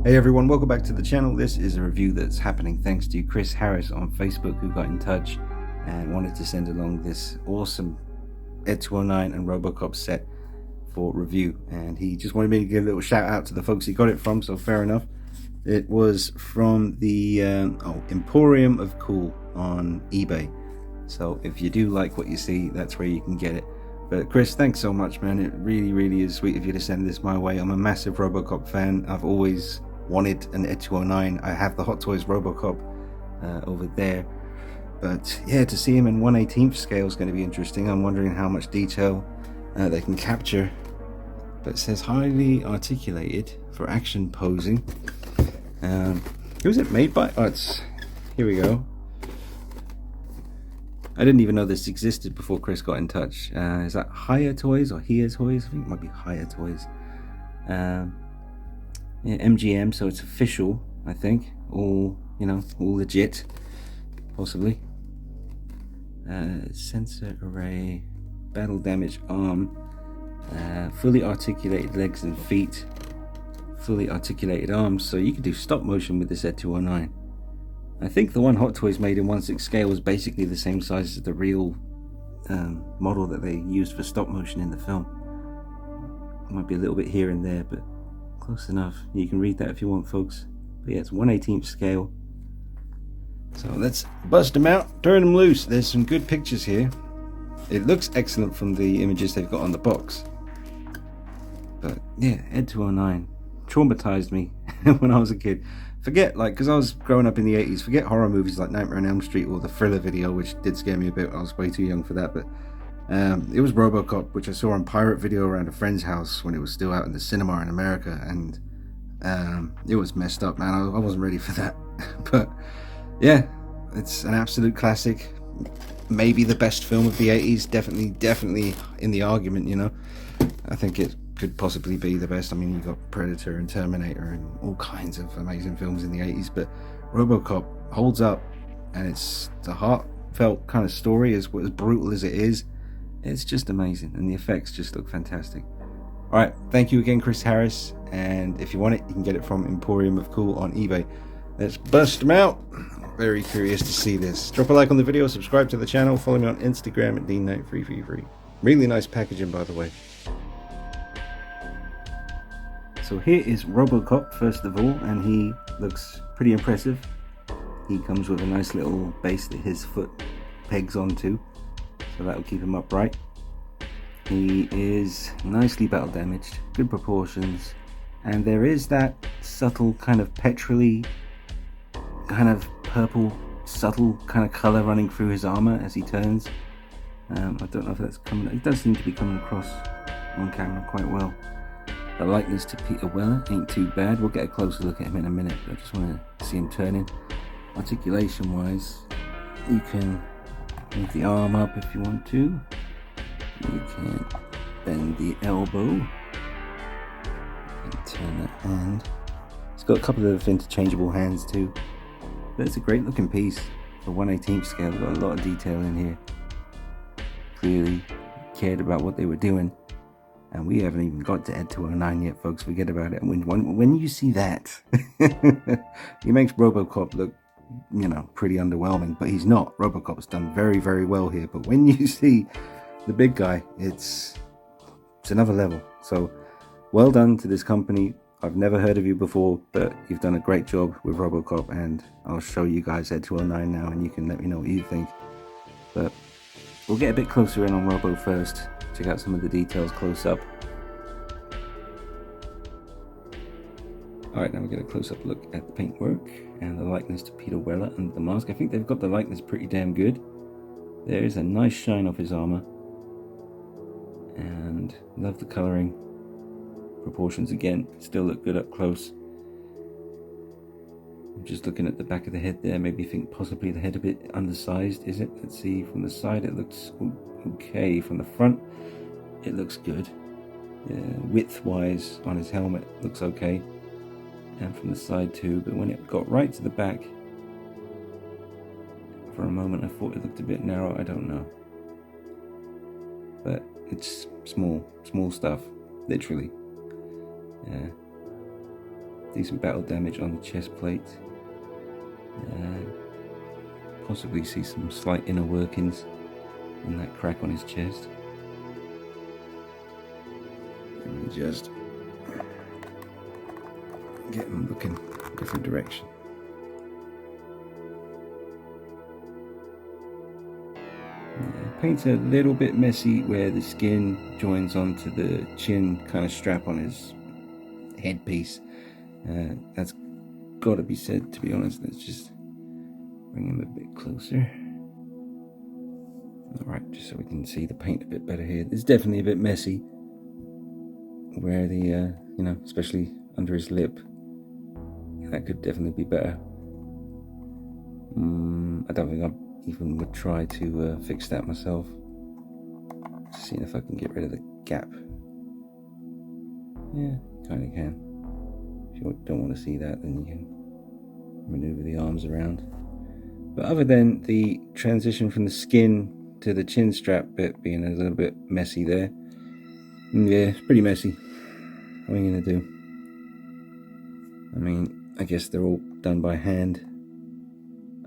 Hey everyone, welcome back to the channel. This is a review that's happening thanks to Chris Harris on Facebook, who got in touch and wanted to send along this awesome ED209 and Robocop set for review, and he just wanted me to give a little shout out to the folks he got it from, so fair enough. It was from the Emporium of Cool on eBay, so if you do like what you see, that's where you can get it. But Chris, thanks so much, man. It really is sweet of you to send this my way. I'm a massive Robocop fan. I've always wanted an ED209. I have the Hot Toys Robocop over there, but yeah, to see him in 1/18 scale is going to be interesting. I'm wondering how much detail they can capture. But it says highly articulated for action posing. Who was it made by? Oh, it's here we go. I didn't even know this existed before Chris got in touch. Is that Hiya Toys or Hiya Toys? I think it might be Hiya Toys. Yeah, MGM, so it's official, I think. All, you know, all legit, possibly. Sensor array, battle damage arm, fully articulated legs and feet, fully articulated arms, so you can do stop motion with this ED209. I think the one Hot Toys made in 1/6 scale was basically the same size as the real model that they used for stop motion in the film. Might be a little bit here and there, but close enough. You can read that if you want, folks. But yeah, it's 1/18 scale. So let's bust them out, turn them loose. There's some good pictures here. It looks excellent from the images they've got on the box. But yeah, ED209 traumatized me when I was a kid. Forget, like, because I was growing up in the 80s, forget horror movies like Nightmare on Elm Street or the Thriller video, which did scare me a bit. I was way too young for that, but it was Robocop, which I saw on pirate video around a friend's house when it was still out in the cinema in America, and it was messed up, man. I wasn't ready for that. But yeah, it's an absolute classic. Maybe the best film of the 80s. Definitely in the argument, you know. I think it could possibly be the best. I mean, you got Predator and Terminator and all kinds of amazing films in the 80s, but Robocop holds up, and it's the heartfelt kind of story, as brutal as it is. It's just amazing, and the effects just look fantastic. All right, thank you again, Chris Harris, and if you want it, you can get it from Emporium of Cool on eBay. Let's bust them out. Very curious to see this. Drop a like on the video, subscribe to the channel, follow me on Instagram at DKnight333. Really nice packaging, by the way. So here is Robocop, first of all, and he looks pretty impressive. He comes with a nice little base that his foot pegs onto, so that'll keep him upright. He is nicely battle damaged, good proportions, and there is that subtle kind of petrol-y, kind of purple, subtle kind of color running through his armor as he turns. I don't know if that's coming, it does seem to be coming across on camera quite well. The likeness to Peter Weller ain't too bad. We'll get a closer look at him in a minute, but I just want to see him turning. Articulation wise, you can move the arm up if you want to. You can bend the elbow and turn that hand. It's got a couple of interchangeable hands too. But it's a great looking piece for 1/18 scale. We've got a lot of detail in here. Clearly cared about what they were doing. And we haven't even got to ED209 yet, folks. Forget about it. When you see that, he makes Robocop look, you know, pretty underwhelming. But he's not. Robocop's done very well here. But when you see the big guy, it's another level. So well done to this company. I've never heard of you before, but you've done a great job with Robocop. And I'll show you guys ED209 now, and you can let me know what you think. But we'll get a bit closer in on Robo first. Check out some of the details close up. Alright, now we get a close-up look at the paintwork and the likeness to Peter Weller under the mask. I think they've got the likeness pretty damn good. There's a nice shine off his armor. And love the coloring. Proportions again, still look good up close. I'm just looking at the back of the head there, maybe think possibly the head a bit undersized, is it? Let's see, from the side it looks okay. From the front, it looks good. Width-wise on his helmet, looks okay. And from the side too, but when it got right to the back, for a moment I thought it looked a bit narrow, I don't know. But it's small stuff, literally. Yeah. decent battle damage on the chest plate. Possibly see some slight inner workings in that crack on his chest. Let me just get him looking a different direction. Paint's a little bit messy where the skin joins onto the chin kind of strap on his headpiece. That's got to be said, to be honest. Let's just bring him a bit closer. Alright, just so we can see the paint a bit better here. It's definitely a bit messy where the, you know, especially under his lip. That could definitely be better. I don't think I even would try to fix that myself. Just seeing if I can get rid of the gap. Yeah, kind of can. If you don't want to see that, then you can maneuver the arms around. But other than the transition from the skin to the chin strap bit being a little bit messy there, yeah, it's pretty messy. What are you going to do? I mean, I guess they're all done by hand.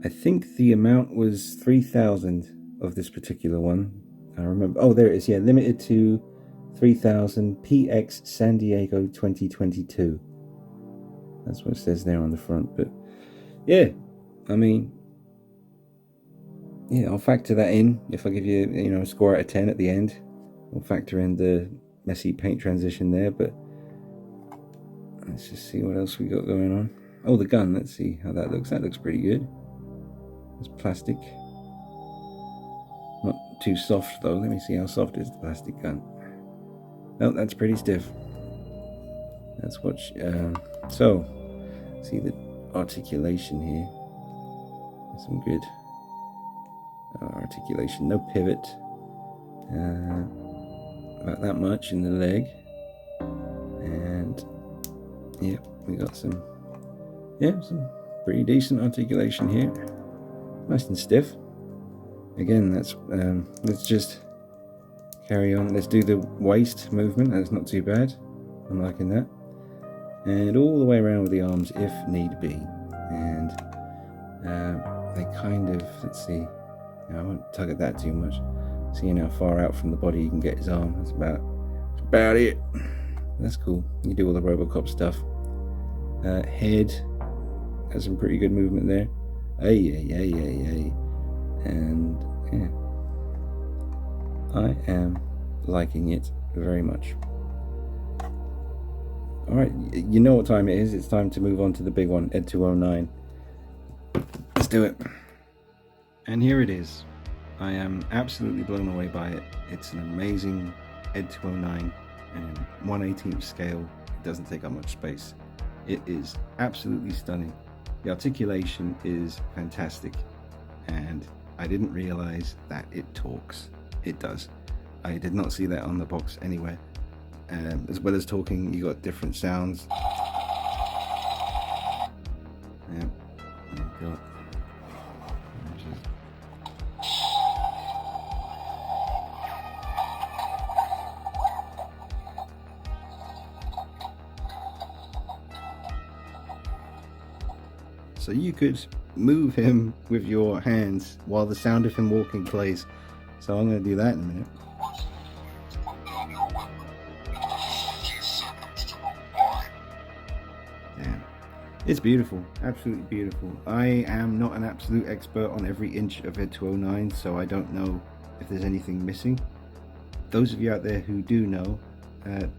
I think the amount was 3,000 of this particular one. I remember. Oh, there it is. Yeah, limited to 3,000 PX San Diego 2022. That's what it says there on the front. But yeah, I mean, yeah, I'll factor that in. If I give you, you know, a score out of 10 at the end, I'll factor in the messy paint transition there. But let's just see what else we got going on. Oh, the gun. Let's see how that looks. That looks pretty good. It's plastic. Not too soft though. Let me see how soft is the plastic gun. Oh, that's pretty stiff. That's what. So, see the articulation here. Some good articulation. No pivot. About that much in the leg. And yeah, we got some. Yeah, some pretty decent articulation here. Nice and stiff. Again, that's let's just carry on. Let's do the waist movement. That's not too bad. I'm liking that. And all the way around with the arms if need be. And they kind of, let's see. I won't tug at that too much. Seeing how far out from the body you can get his arm. That's about it. That's cool. You do all the Robocop stuff. Head has some pretty good movement there. Ay. And yeah, I am liking it very much. Alright, you know what time it is. It's time to move on to the big one, ED209. Let's do it. And here it is. I am absolutely blown away by it. It's an amazing ED209 and in 1/18 scale. It doesn't take up much space. It is absolutely stunning. The articulation is fantastic, and I didn't realize that it talks. It does. I did not see that on the box anywhere. As well as talking, you got different sounds. Yeah. So you could move him with your hands while the sound of him walking plays. So I'm going to do that in a minute. Damn. It's beautiful. Absolutely beautiful. I am not an absolute expert on every inch of ED209, so I don't know if there's anything missing. Those of you out there who do know,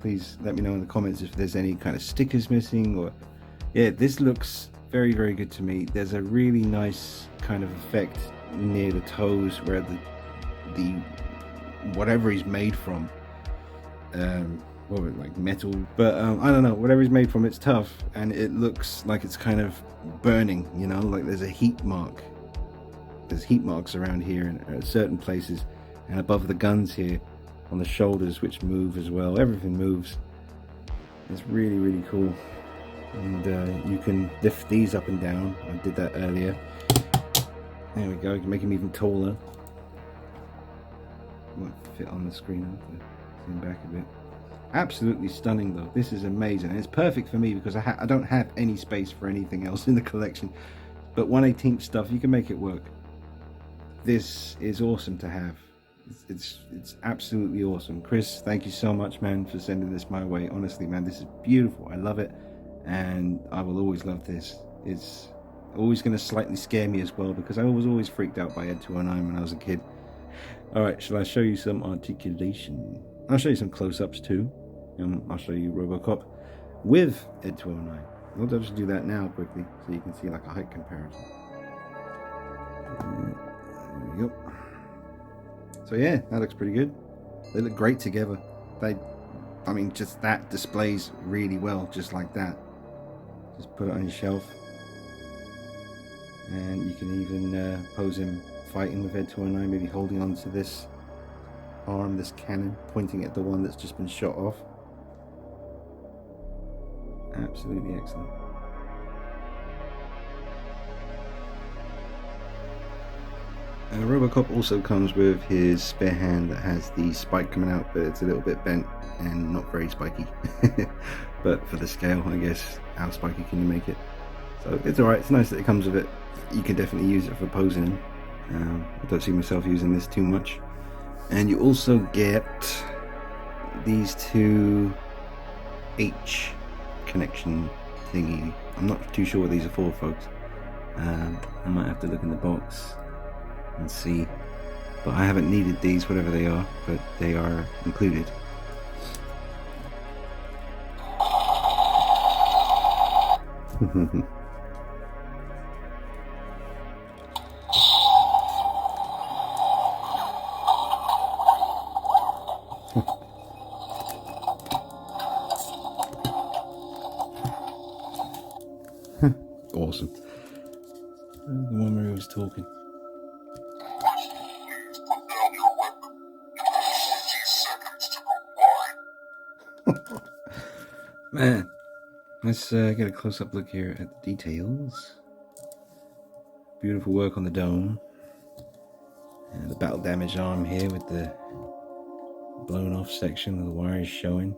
please let me know in the comments if there's any kind of stickers missing, or yeah, this looks very, very good to me. There's a really nice kind of effect near the toes where the whatever he's made from, like metal, but I don't know, whatever he's made from, it's tough, and it looks like it's kind of burning, you know, like there's a heat mark. There's heat marks around here and at certain places, and above the guns here on the shoulders, which move as well. Everything moves. It's really, really cool. And you can lift these up and down. I did that earlier. There we go. You can make him even taller. Won't fit on the screen. I'll have to zoom back a bit. Absolutely stunning though. This is amazing, and it's perfect for me because I don't have any space for anything else in the collection. But 1/18 stuff, you can make it work. This is awesome to have. It's absolutely awesome. Chris, thank you so much, man, for sending this my way. Honestly, man, this is beautiful. I love it, and I will always love this. It's always going to slightly scare me as well because I was always freaked out by ED209 when I was a kid. All right, shall I show you some articulation? I'll show you some close-ups too. I'll show you Robocop with ED209. I'll just do that now quickly so you can see like a height comparison. There we go. So yeah, that looks pretty good. They look great together. I mean, just that displays really well, just like that. Just put it on your shelf. And you can even pose him fighting with ED209, maybe holding on to this arm, this cannon, pointing at the one that's just been shot off. Absolutely excellent. Robocop also comes with his spare hand that has the spike coming out, but it's a little bit bent and not very spiky. But for the scale, I guess, how spiky can you make it? So it's alright, it's nice that it comes with it. You can definitely use it for posing him. I don't see myself using this too much. And you also get these two H connection thingy. I'm not too sure what these are for, folks. I might have to look in the box and see, but I haven't needed these, whatever they are, but they are included. Awesome. The one where he was talking. Man, let's get a close-up look here at the details. Beautiful work on the dome. And the battle damage arm here with the blown off section of the wires showing.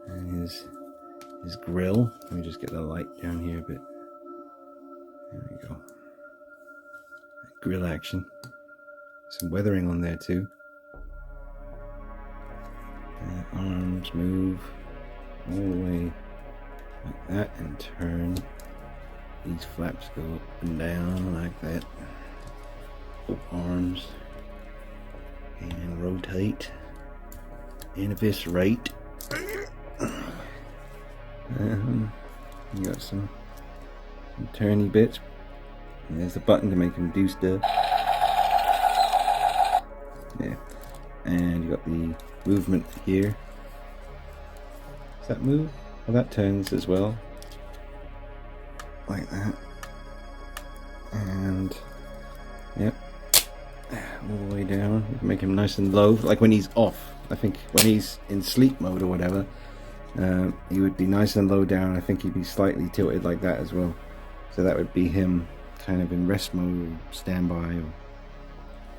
And his grill. Let me just get the light down here a bit. There we go. Grill action. Some weathering on there too. And arms move all the way like that and turn. These flaps go up and down like that. Arms and rotate and eviscerate. You got some turny bits. And there's a button to make him do stuff. Yeah, and you got the movement here. Does that move? Well, that turns as well, like that. And yep, all the way down. You can make him nice and low, like when he's off. I think when he's in sleep mode or whatever, he would be nice and low down. I think he'd be slightly tilted like that as well. So that would be him kind of in rest mode, or standby, or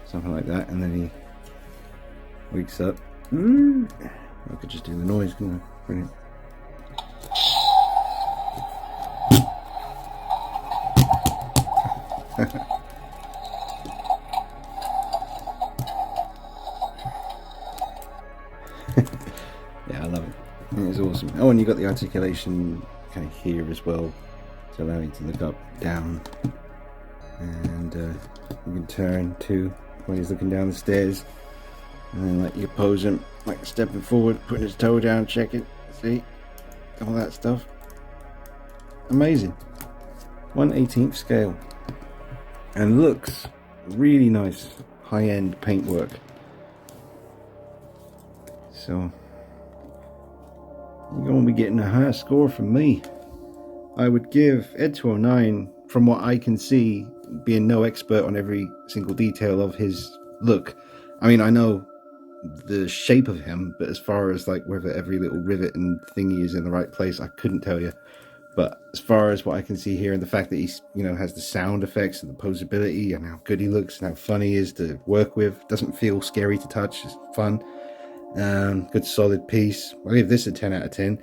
something like that. And then he wakes up. I could just do the noise, couldn't I? Brilliant. Yeah, I love it. It's awesome. Oh, and you got the articulation kind of here as well to allow you to look up, down, and you can turn too when he's looking down the stairs, and then like you pose him like stepping forward, putting his toe down, check it, see, all that stuff. Amazing. 1/18 scale, and looks really nice, high-end paintwork. So you're going to be getting a high score from me. I would give ED209, from what I can see, being no expert on every single detail of his look. I mean, I know the shape of him, but as far as like whether every little rivet and thingy is in the right place, I couldn't tell you. But as far as what I can see here, and the fact that he's, you know, has the sound effects and the posability, and how good he looks and how fun he is to work with, doesn't feel scary to touch, it's fun. Good solid piece. I'll give this a 10 out of 10.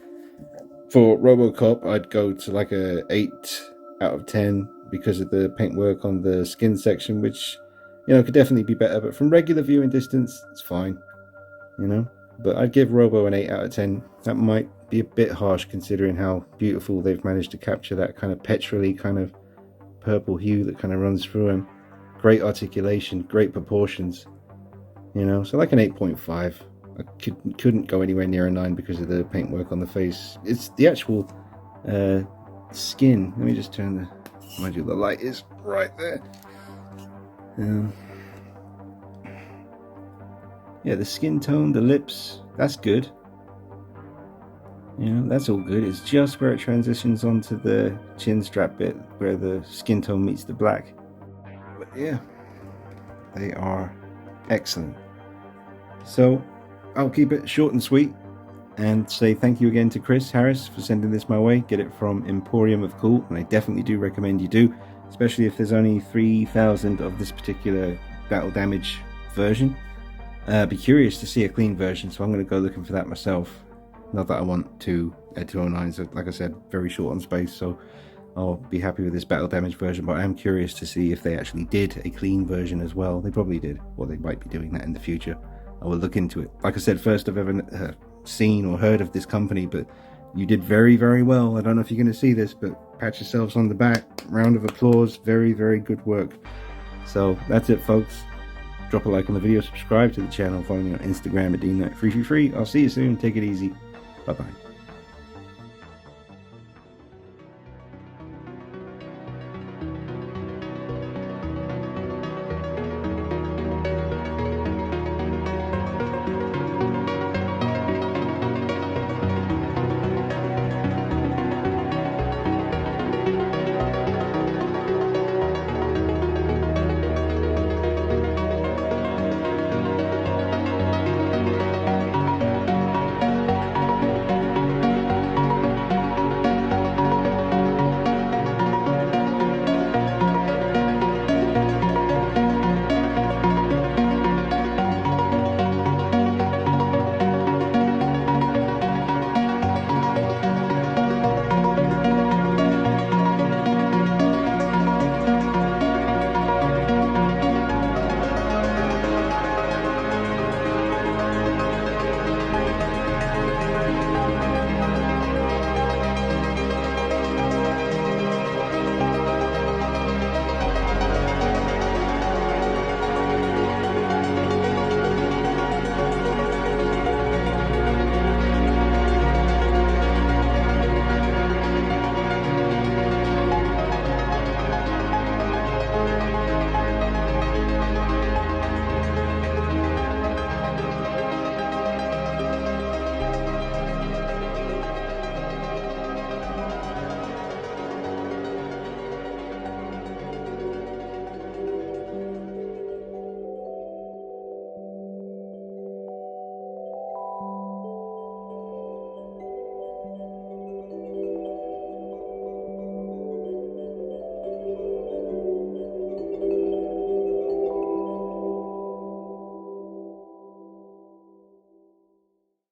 For Robocop, I'd go to like a 8 out of 10 because of the paintwork on the skin section, which, you know, could definitely be better. But from regular viewing distance, it's fine, you know. But I'd give Robo an 8 out of 10. That might be a bit harsh considering how beautiful they've managed to capture that kind of petrol-y kind of purple hue that kind of runs through him. Great articulation, great proportions, you know. So like an 8.5. I couldn't go anywhere near a 9 because of the paintwork on the face. It's the actual skin. Let me just turn the... Mind you, the light is right there. Yeah, the skin tone, the lips, that's good. You know, that's all good. It's just where it transitions onto the chin strap bit where the skin tone meets the black. But yeah, they are excellent. So I'll keep it short and sweet and say thank you again to Chris Harris for sending this my way. Get it from Emporium of Cool, and I definitely do recommend you do, especially if there's only 3,000 of this particular battle damage version. Be curious to see a clean version, so I'm going to go looking for that myself. Not that I want two ED209s, like I said, very short on space, so I'll be happy with this battle damage version, but I am curious to see if they actually did a clean version as well. They probably did, or they might be doing that in the future. I will look into it. Like I said, first I've ever seen or heard of this company, but you did very, very well. I don't know if you're going to see this, but pat yourselves on the back. Round of applause. Very, very good work. So that's it, folks. Drop a like on the video, subscribe to the channel, follow me on Instagram at ED209. I'll see you soon. Take it easy. Bye-bye.